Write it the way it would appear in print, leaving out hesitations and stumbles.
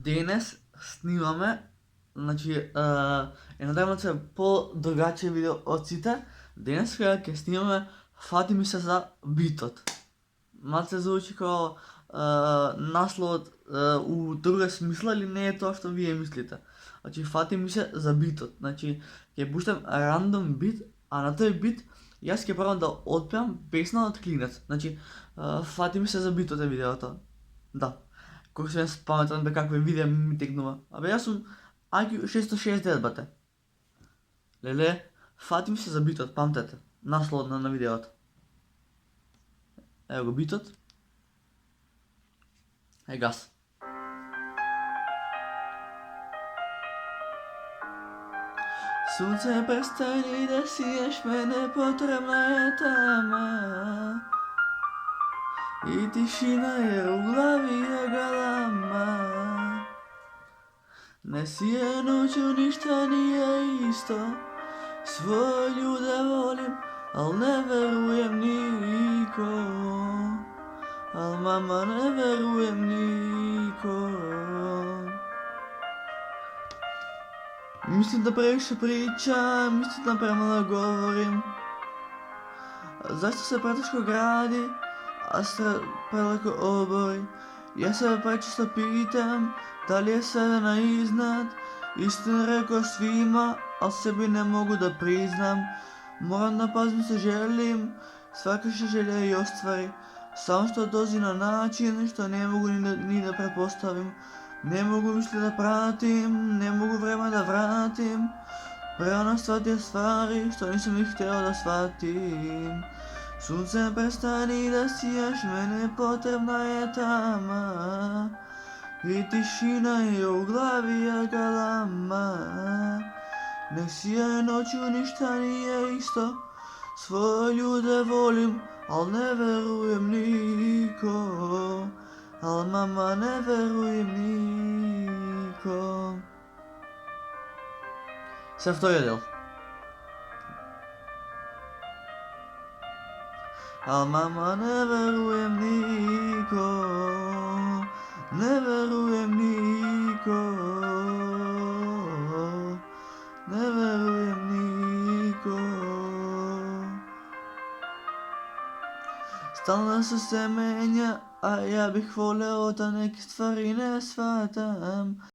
Danes sнимаме, значи, едновременно се по-другачен видео од сите. Денес ќе снимаме "Фати ми се за битот". Малце звучи како насловот у друга смисла или не е тоа што вие мислите. Значи, "Фати ми се за битот". Значи, ќе пуштам рандом бит, а на тој бит јас ќе пробам да отпеам песна од Клинец. Значи, "Фати ми се за битот" е видеото. Да. Колку сум јас паметен, бе, какви видеа ми текнува. Абе, јас сум IQ 669, бате. Леле, "Фати ми се за битот", памтете. Насловот на видеото. Ево го битот. Гас. Sunce prestani da siješ mene, potrebna je tama. I tišina jer u glavi je galama. Ne sije noću, ništa nije isto. Svoje ljude volim, al ne verujem nikom. Al mama, ne verujem nikom. Mislim da previše pričam, mislim da premalo govorim. Zašto se preteško gradi, a se prelako obori? Ja se prečesto pitam, da li je sve na iznad. Istinu rekao svima, al sebi ne mogu da priznam. Moram da pazim se želim, svaka še želja i ostvari. Samo što dozi na način što ne mogu ni da pretpostavim. Ne mogu misli da pratim, ne mogu vreme da vratim. Prerano shvatio stvari što nisam ih hteo da shvatim. Sunce prestani da sijaš, mene potrebna je tama. I tišina je u glavi je galama. Nek sije noću, ništa nije isto. Svoje ljude volim, al ne verujem nikom. Al mama, ne verujem nikom. Sad vtoi deel. Al mama, ne verujem nikom. Ne verujem nikom. Ne verujem nikom. Stalno se menja, a ja bih voleo da neke stvari ne shvatam.